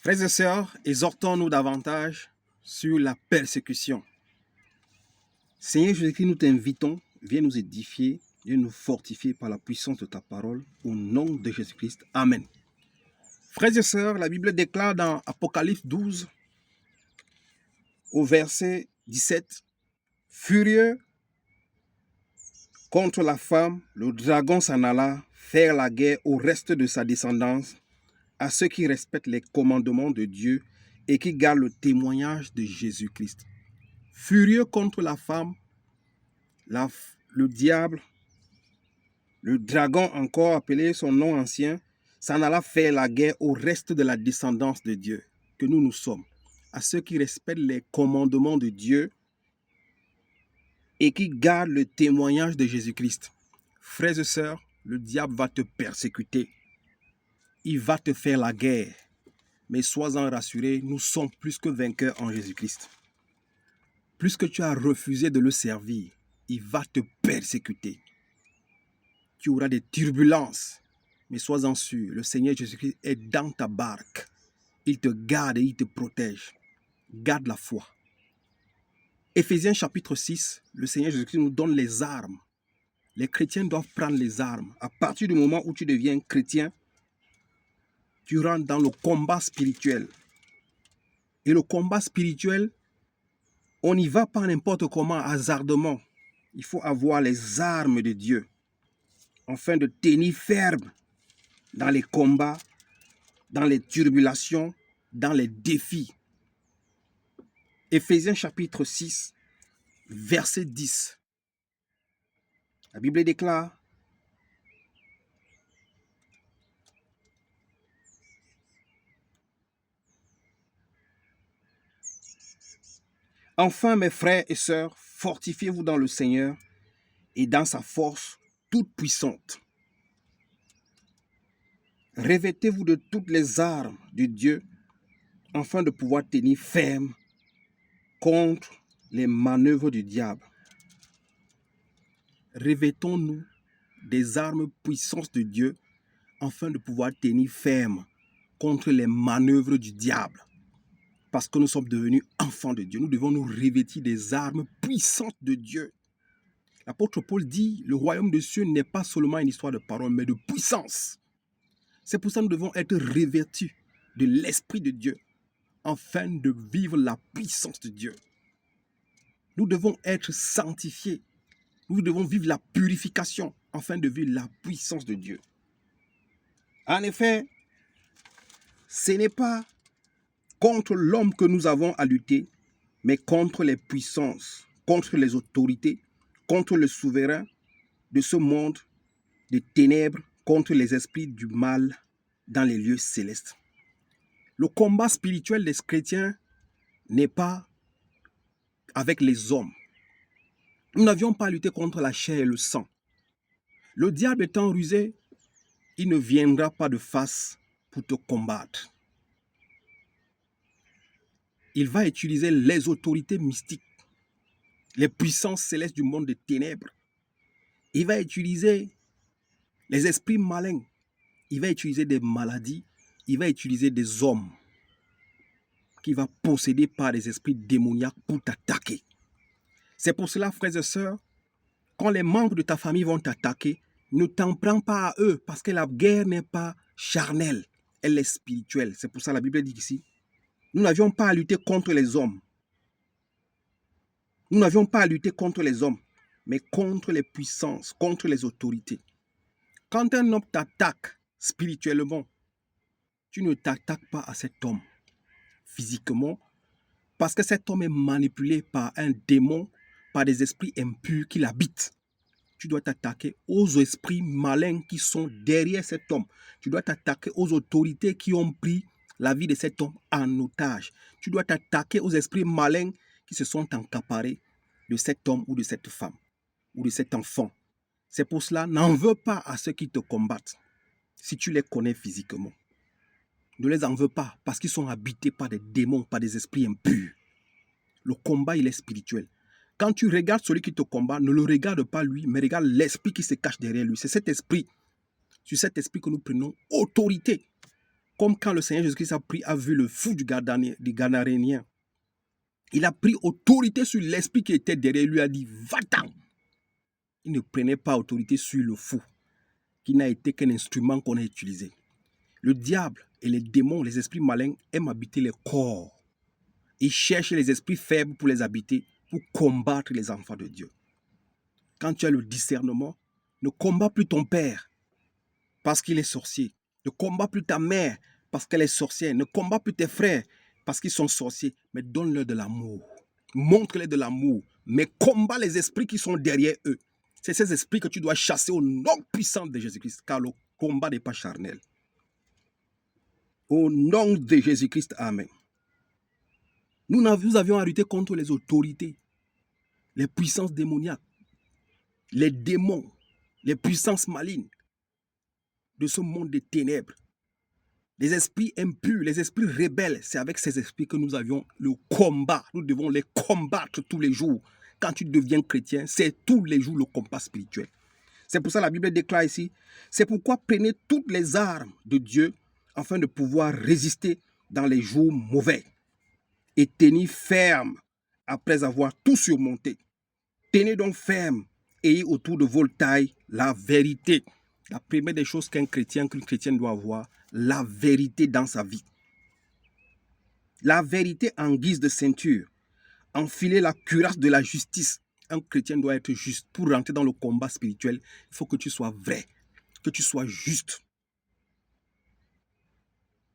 Frères et sœurs, exhortons-nous davantage sur la persécution. Seigneur Jésus-Christ, nous t'invitons, viens nous édifier, viens nous fortifier par la puissance de ta parole, au nom de Jésus-Christ. Amen. Frères et sœurs, la Bible déclare dans Apocalypse 12, au verset 17, « Furieux contre la femme, le dragon s'en alla faire la guerre au reste de sa descendance, à ceux qui respectent les commandements de Dieu et qui gardent le témoignage de Jésus-Christ. » Furieux contre la femme, le diable, le dragon encore appelé son nom ancien, s'en alla faire la guerre au reste de la descendance de Dieu, que nous sommes, à ceux qui respectent les commandements de Dieu et qui gardent le témoignage de Jésus-Christ. Frères et sœurs, le diable va te persécuter. Il va te faire la guerre. Mais sois-en rassurés, nous sommes plus que vainqueurs en Jésus-Christ. Plus que tu as refusé de le servir, il va te persécuter. Tu auras des turbulences, mais sois-en sûr, le Seigneur Jésus-Christ est dans ta barque. Il te garde et il te protège. Garde la foi. Éphésiens chapitre 6, le Seigneur Jésus-Christ nous donne les armes. Les chrétiens doivent prendre les armes. À partir du moment où tu deviens chrétien, tu rentres dans le combat spirituel. Et le combat spirituel, on n'y va pas n'importe comment, hasardement. Il faut avoir les armes de Dieu, afin de tenir ferme dans les combats, dans les tribulations, dans les défis. Éphésiens chapitre 6, verset 10. La Bible déclare, « Enfin, mes frères et sœurs, fortifiez-vous dans le Seigneur et dans sa force toute puissante. Revêtez-vous de toutes les armes de Dieu afin de pouvoir tenir ferme contre les manœuvres du diable. » Revêtons-nous des armes puissantes de Dieu afin de pouvoir tenir ferme contre les manœuvres du diable. Parce que nous sommes devenus enfants de Dieu, nous devons nous revêtir des armes puissantes de Dieu. L'apôtre Paul dit, le royaume de Dieu n'est pas seulement une histoire de parole, mais de puissance. C'est pour ça que nous devons être revêtus de l'Esprit de Dieu afin de vivre la puissance de Dieu. Nous devons être sanctifiés. Nous devons vivre la purification afin de vivre la puissance de Dieu. En effet, ce n'est pas contre l'homme que nous avons à lutter, mais contre les puissances, contre les autorités, contre le souverain de ce monde de ténèbres, contre les esprits du mal dans les lieux célestes. Le combat spirituel des chrétiens n'est pas avec les hommes. Nous n'avions pas à lutter contre la chair et le sang. Le diable étant rusé, il ne viendra pas de face pour te combattre. Il va utiliser les autorités mystiques, les puissances célestes du monde des ténèbres. Il va utiliser les esprits malins. Il va utiliser des maladies. Il va utiliser des hommes qui va posséder par des esprits démoniaques pour t'attaquer. C'est pour cela, frères et sœurs, quand les membres de ta famille vont t'attaquer, ne t'en prends pas à eux, parce que la guerre n'est pas charnelle, elle est spirituelle. C'est pour ça que la Bible dit ici, nous n'avions pas à lutter contre les hommes. Nous n'avions pas à lutter contre les hommes, mais contre les puissances, contre les autorités. Quand un homme t'attaque spirituellement, tu ne t'attaques pas à cet homme physiquement, parce que cet homme est manipulé par un démon, par des esprits impurs qui l'habitent. Tu dois t'attaquer aux esprits malins qui sont derrière cet homme. Tu dois t'attaquer aux autorités qui ont pris la vie de cet homme en otage. Tu dois t'attaquer aux esprits malins qui se sont accaparés de cet homme ou de cette femme ou de cet enfant. C'est pour cela, n'en veux pas à ceux qui te combattent si tu les connais physiquement. Ne les en veux pas parce qu'ils sont habités par des démons, par des esprits impurs. Le combat, il est spirituel. Quand tu regardes celui qui te combat, ne le regarde pas lui, mais regarde l'esprit qui se cache derrière lui. C'est cet esprit, sur cet esprit que nous prenons autorité. Comme quand le Seigneur Jésus-Christ a vu le fou du Gadarénien. Il a pris autorité sur l'esprit qui était derrière lui, a dit, va-t'en. Il ne prenait pas autorité sur le fou, qui n'a été qu'un instrument qu'on a utilisé. Le diable et les démons, les esprits malins, aiment habiter les corps. Ils cherchent les esprits faibles pour les habiter, pour combattre les enfants de Dieu. Quand tu as le discernement, ne combats plus ton père parce qu'il est sorcier. Ne combats plus ta mère parce qu'elle est sorcière. Ne combats plus tes frères parce qu'ils sont sorciers. Mais donne-leur de l'amour. Montre-les de l'amour. Mais combats les esprits qui sont derrière eux. C'est ces esprits que tu dois chasser au nom puissant de Jésus-Christ. Car le combat n'est pas charnel. Au nom de Jésus-Christ, amen. Nous avions à lutter contre les autorités, les puissances démoniaques, les démons, les puissances malignes de ce monde des ténèbres. Les esprits impurs, les esprits rebelles, c'est avec ces esprits que nous avions le combat. Nous devons les combattre tous les jours. Quand tu deviens chrétien, c'est tous les jours le combat spirituel. C'est pour ça que la Bible déclare ici, c'est pourquoi prenez toutes les armes de Dieu afin de pouvoir résister dans les jours mauvais et tenir ferme après avoir tout surmonté. Tenez donc ferme, ayez autour de vos tailles la vérité. La première des choses qu'une chrétienne doit avoir, la vérité dans sa vie. La vérité en guise de ceinture. Enfiler la cuirasse de la justice. Un chrétien doit être juste. Pour rentrer dans le combat spirituel, il faut que tu sois vrai, que tu sois juste.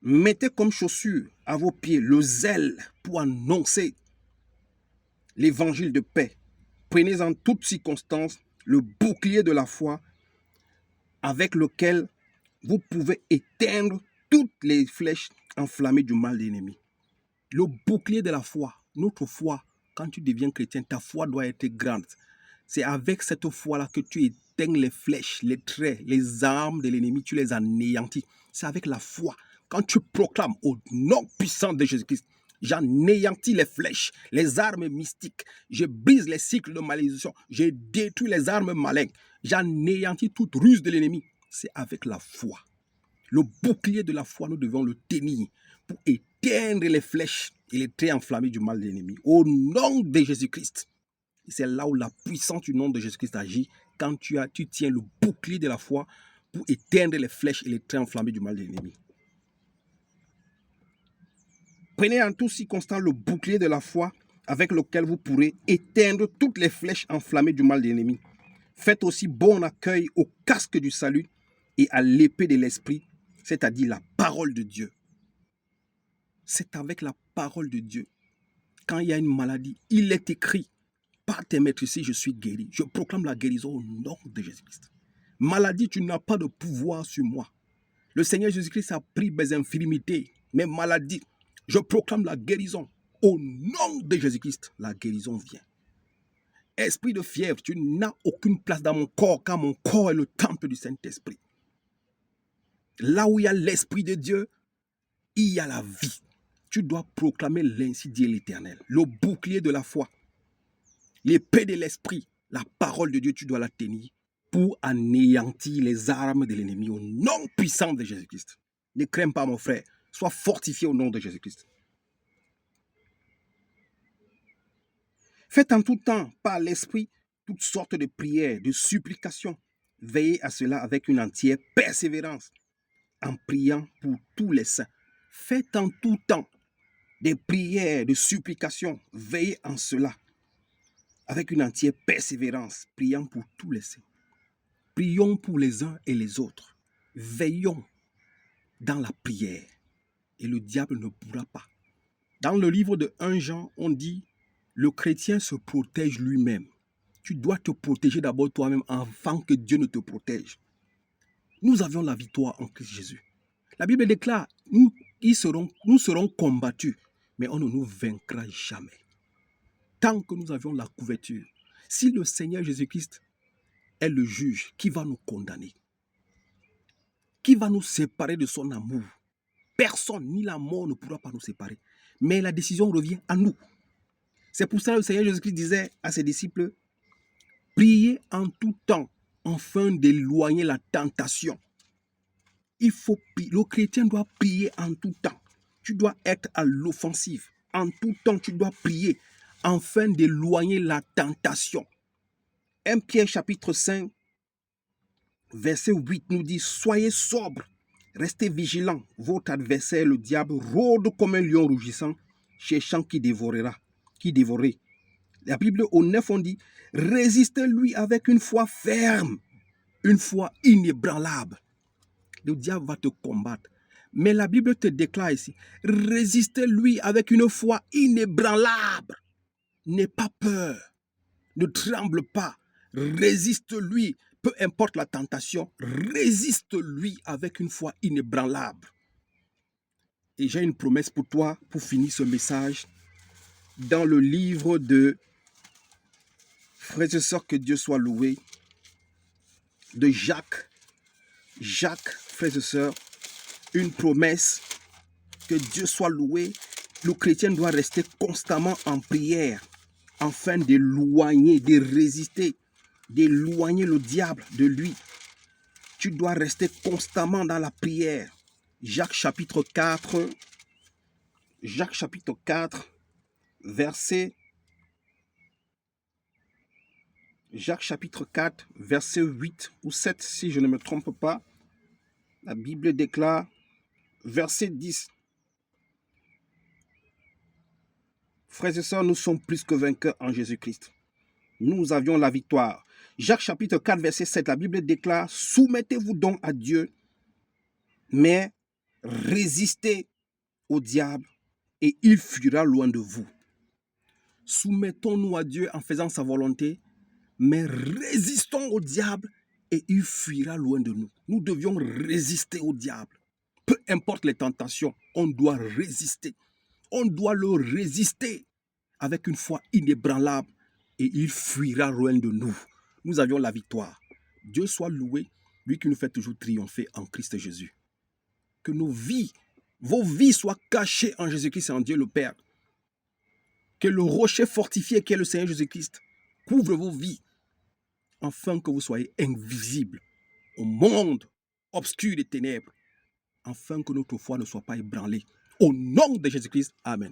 Mettez comme chaussure à vos pieds le zèle pour annoncer l'évangile de paix. Prenez en toutes circonstances le bouclier de la foi avec lequel vous pouvez éteindre toutes les flèches enflammées du mal de l'ennemi. Le bouclier de la foi, notre foi, quand tu deviens chrétien, ta foi doit être grande. C'est avec cette foi-là que tu éteins les flèches, les traits, les armes de l'ennemi, tu les anéantis. C'est avec la foi. Quand tu proclames au nom puissant de Jésus-Christ, j'anéantis les flèches, les armes mystiques, je brise les cycles de malédiction, je détruis les armes malignes, j'anéantis toute ruse de l'ennemi. C'est avec la foi. Le bouclier de la foi, nous devons le tenir pour éteindre les flèches et les traits enflammés du mal de l'ennemi. Au nom de Jésus-Christ. C'est là où la puissance du nom de Jésus-Christ agit, quand tu tiens le bouclier de la foi pour éteindre les flèches et les traits enflammés du mal de l'ennemi. Prenez en tout circonstance le bouclier de la foi avec lequel vous pourrez éteindre toutes les flèches enflammées du mal de l'ennemi. Faites aussi bon accueil au casque du salut et à l'épée de l'esprit, c'est-à-dire la parole de Dieu. C'est avec la parole de Dieu. Quand il y a une maladie, il est écrit, par tes maîtres ici, je suis guéri. Je proclame la guérison au nom de Jésus-Christ. Maladie, tu n'as pas de pouvoir sur moi. Le Seigneur Jésus-Christ a pris mes infirmités, mes maladies. Je proclame la guérison. Au nom de Jésus-Christ, la guérison vient. Esprit de fièvre, tu n'as aucune place dans mon corps, car mon corps est le temple du Saint-Esprit. Là où il y a l'Esprit de Dieu, il y a la vie. Tu dois proclamer l'ainsi dit l'Éternel, le bouclier de la foi, l'épée de l'Esprit, la parole de Dieu, tu dois la tenir pour anéantir les armes de l'ennemi au nom puissant de Jésus-Christ. Ne crains pas, mon frère. Sois fortifié au nom de Jésus-Christ. Faites en tout temps, par l'Esprit, toutes sortes de prières, de supplications. Veillez à cela avec une entière persévérance, en priant pour tous les saints. Faites en tout temps des prières, de supplications. Veillez en cela avec une entière persévérance, priant pour tous les saints. Prions pour les uns et les autres. Veillons dans la prière. Et le diable ne pourra pas. Dans le livre de 1 Jean, on dit, le chrétien se protège lui-même. Tu dois te protéger d'abord toi-même avant que Dieu ne te protège. Nous avions la victoire en Christ Jésus. La Bible déclare, nous serons combattus, mais on ne nous vaincra jamais. Tant que nous avions la couverture, si le Seigneur Jésus-Christ est le juge, qui va nous condamner? Qui va nous séparer de son amour? Personne, ni la mort ne pourra pas nous séparer. Mais la décision revient à nous. C'est pour ça que le Seigneur Jésus-Christ disait à ses disciples, priez en tout temps, afin d'éloigner la tentation. Le chrétien doit prier en tout temps. Tu dois être à l'offensive. En tout temps, tu dois prier afin d'éloigner la tentation. 1 Pierre chapitre 5, verset 8 nous dit « Soyez sobres, restez vigilants. Votre adversaire, le diable, rôde comme un lion rougissant, cherchant qui dévorerait. » La Bible au 9, on dit « Résistez-lui avec une foi ferme, une foi inébranlable. » Le diable va te combattre. Mais la Bible te déclare ici, résistez-lui avec une foi inébranlable. N'aie pas peur, ne tremble pas, résiste-lui, peu importe la tentation, résiste-lui avec une foi inébranlable. Et j'ai une promesse pour toi, pour finir ce message, dans le livre de Frères et sœurs, que Dieu soit loué, de Jacques, frères et sœurs, une promesse, que Dieu soit loué. Le chrétien doit rester constamment en prière afin d'éloigner, de résister, d'éloigner le diable de lui. Tu dois rester constamment dans la prière. Jacques chapitre 4, verset 8 ou 7, si je ne me trompe pas. La Bible déclare, verset 10. Frères et sœurs, nous sommes plus que vainqueurs en Jésus-Christ. Nous avions la victoire. Jacques chapitre 4, verset 7, la Bible déclare, soumettez-vous donc à Dieu, mais résistez au diable et il fuira loin de vous. Soumettons-nous à Dieu en faisant sa volonté, mais résistons au diable et il fuira loin de nous. Nous devions résister au diable. Peu importe les tentations, on doit résister. On doit le résister avec une foi inébranlable et il fuira loin de nous. Nous avions la victoire. Dieu soit loué, lui qui nous fait toujours triompher en Christ Jésus. Que nos vies, vos vies soient cachées en Jésus-Christ et en Dieu le Père. Que le rocher fortifié qui est le Seigneur Jésus-Christ couvre vos vies afin que vous soyez invisibles au monde obscur des ténèbres, afin que notre foi ne soit pas ébranlée. Au nom de Jésus-Christ, Amen.